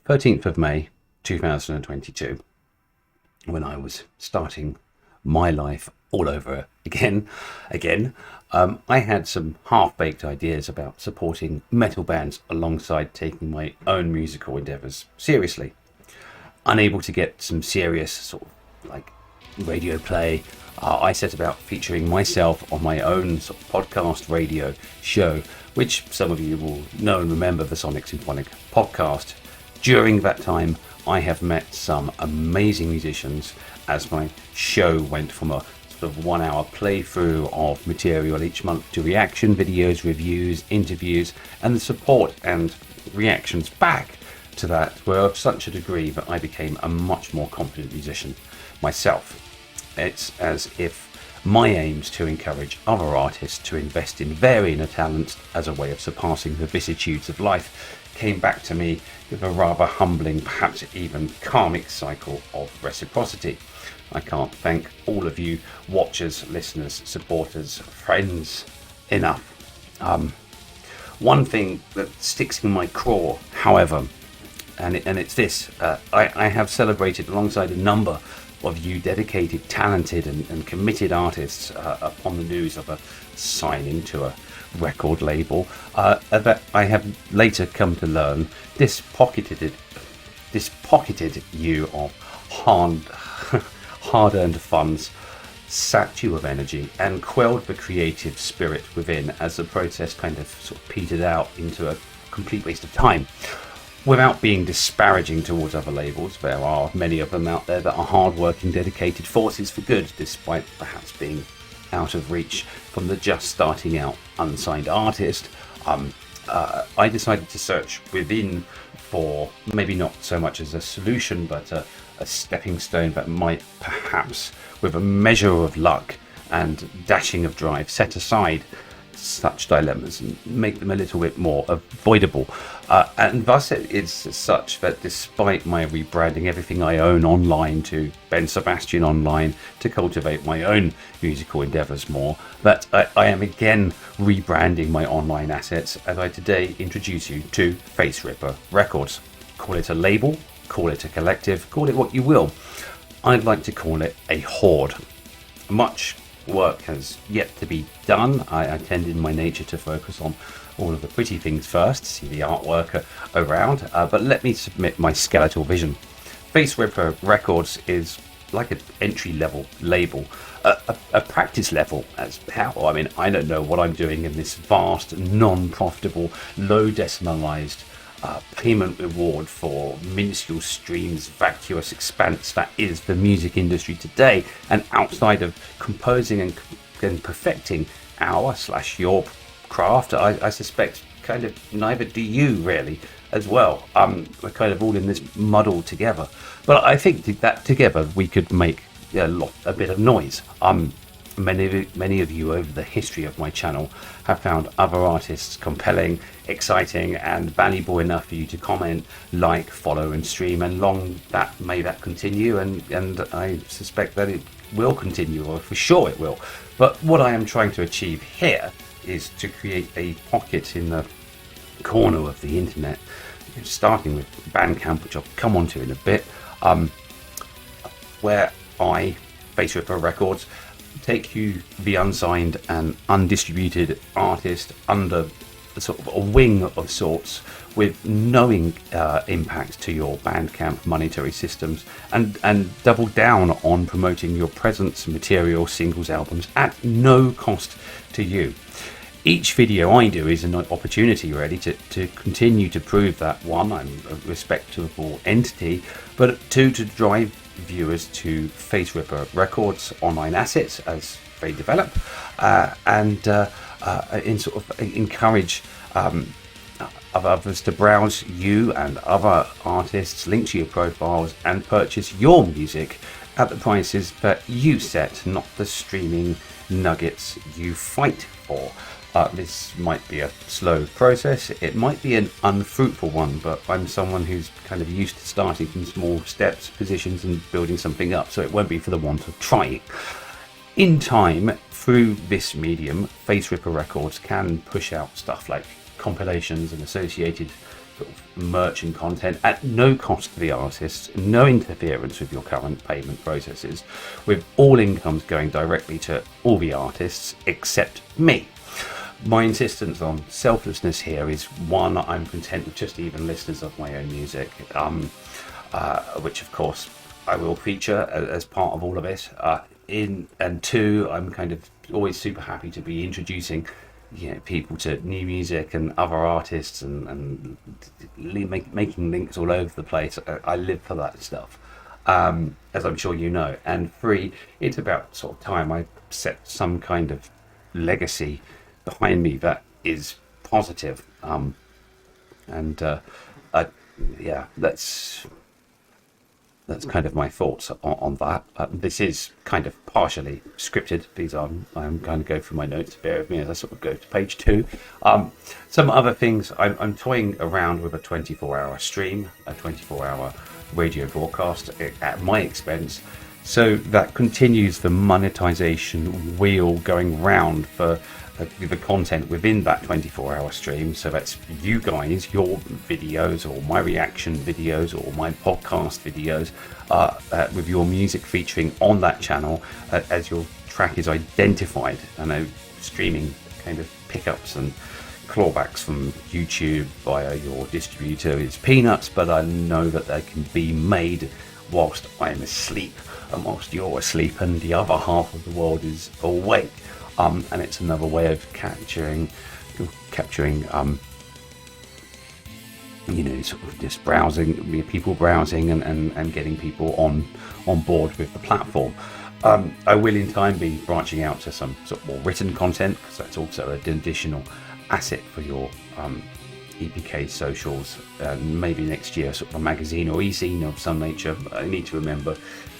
13th of May 2022, when I was starting my life all over again. I had some half-baked ideas about supporting metal bands alongside taking my own musical endeavours seriously. Unable to get some serious sort of like radio play, I set about featuring myself on my own sort of podcast radio show, which some of you will know and remember, the Sonic Symphonic podcast. During that time, I have met some amazing musicians as my show went from a sort of 1 hour playthrough of material each month to reaction videos, reviews, interviews, and the support and reactions back to that were of such a degree that I became a much more confident musician myself. It's as if my aims to encourage other artists to invest in their inner talents as a way of surpassing the vicissitudes of life came back to me with a rather humbling, perhaps even karmic cycle of reciprocity. I can't thank all of you watchers, listeners, supporters, friends enough. One thing that sticks in my craw, however, and it's this, I have celebrated alongside a number of you dedicated, talented and committed artists upon the news of a signing to a record label that I have later come to learn this pocketed you of hard-earned funds, sapped you of energy and quelled the creative spirit within as the process kind of sort of petered out into a complete waste of time. Without being disparaging towards other labels, there are many of them out there that are hard-working, dedicated forces for good, despite perhaps being out of reach from the just starting out unsigned artist. I decided to search within for maybe not so much as a solution, but a stepping stone that might perhaps, with a measure of luck and dashing of drive, set aside such dilemmas and make them a little bit more avoidable. And thus it is such that despite my rebranding everything I own online to SEBASTIan online to cultivate my own musical endeavours more, that I am again rebranding my online assets as I today introduce you to RIPPER Records. Call it a label, call it a collective, call it what you will. I'd like to call it a horde. Much work has yet to be done. I tend in my nature to focus on all of the pretty things first, see the artwork around, but let me submit my skeletal vision. RIPPER Records is like an entry-level label, a practice level as how. I mean, I don't know what I'm doing in this vast, non-profitable, low decimalized payment reward for minuscule streams, vacuous expanse that is the music industry today. And outside of composing and perfecting our/your craft, I suspect kind of neither do you really as well. We're kind of all in this muddle together, but I think that together we could make a bit of noise. Many of you over the history of my channel have found other artists compelling, exciting and valuable enough for you to comment, like, follow and stream, and may that continue, and I suspect that it will continue, or for sure it will. But what I am trying to achieve here is to create a pocket in the corner of the internet, starting with Bandcamp, which I'll come on to in a bit, where I, RIPPER Records, take you, the unsigned and undistributed artist, under sort of a wing of sorts, with no impact to your Bandcamp monetary systems, and double down on promoting your presence, material, singles, albums at no cost to you. Each video I do is an opportunity really to continue to prove that, one, I'm a respectable entity, but two, to drive viewers to RIPPER Records online assets as they develop, and sort of encourage others to browse you and other artists, link to your profiles, and purchase your music at the prices that you set, not the streaming nuggets you fight for. This might be a slow process, it might be an unfruitful one, but I'm someone who's kind of used to starting from small steps, positions, and building something up, so it won't be for the want of trying. In time, through this medium, RIPPER Records can push out stuff like compilations and associated sort of merch and content at no cost to the artists, no interference with your current payment processes, with all incomes going directly to all the artists except me. My insistence on selflessness here is one, I'm content with just even listeners of my own music, which of course I will feature as part of all of it. And two, I'm kind of always super happy to be introducing people to new music and other artists and making links all over the place. I live for that stuff, as I'm sure you know. And three, it's about sort of time I set some kind of legacy behind me that is positive. Yeah, that's kind of my thoughts on that. This is kind of partially scripted. I'm going to go through my notes. Bear with me as I sort of go to page 2. Some other things, I'm toying around with a 24-hour stream, a 24-hour radio broadcast at my expense. So that continues the monetization wheel going round for the content within that 24-hour stream. So that's you guys, your videos or my reaction videos or my podcast videos with your music featuring on that channel as your track is identified. I know streaming kind of pickups and clawbacks from YouTube via your distributor is peanuts, but I know that they can be made whilst I'm asleep and whilst you're asleep and the other half of the world is awake. And it's another way of capturing sort of just browsing, people browsing and getting people on board with the platform. I will in time be branching out to some sort of more written content, because that's also an additional asset for your EPK socials. Maybe next year sort of a magazine or e-zine of some nature. I need to remember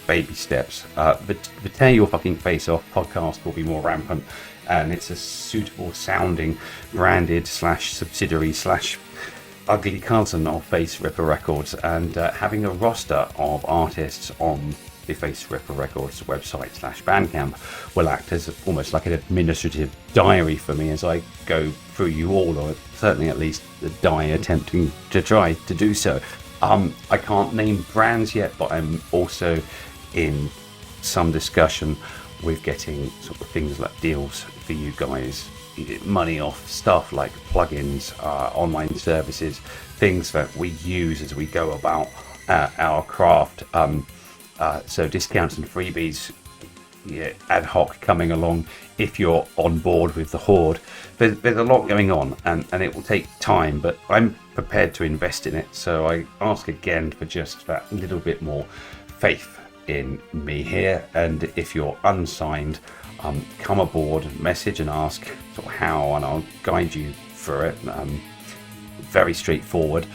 baby steps. The Tear Your Fucking Face Off podcast will be more rampant, and it's a suitable sounding branded / subsidiary / ugly cousin of Face Ripper Records, and having a roster of artists on the Face Ripper Records website / Bandcamp will act as almost like an administrative diary for me as I go through you all, or certainly at least die attempting to try to do so. I can't name brands yet, but I'm also in some discussion with getting sort of things like deals for you guys, money off stuff like plugins, online services, things that we use as we go about our craft. So discounts and freebies, ad hoc coming along if you're on board with the Horde. There's a lot going on, and it will take time, but I'm prepared to invest in it. So I ask again for just that little bit more faith in me here. And if you're unsigned, come aboard, message and ask sort of how, and I'll guide you through it. Very straightforward.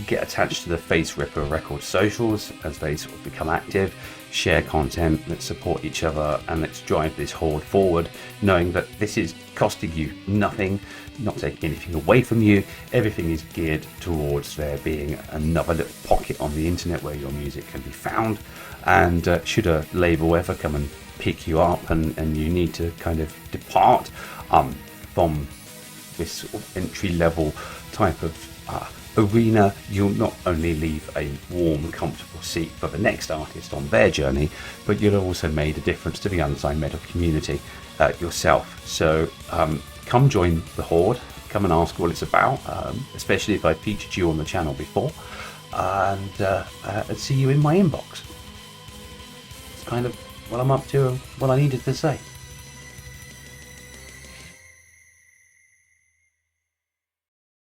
Get attached to the Face Ripper Record socials as they sort of become active. Share content, let's support each other, and let's drive this Horde forward, knowing that this is costing you nothing, not taking anything away from you. Everything is geared towards there being another little pocket on the internet where your music can be found. And should a label ever come and pick you up and you need to kind of depart from this sort of entry level type of arena, you'll not only leave a warm, comfortable seat for the next artist on their journey, but you'll also made a difference to the unsigned metal community yourself. So come join the Horde, come and ask what it's about, especially if I featured you on the channel before, and see you in my inbox. It's kind of what I'm up to and what I needed to say.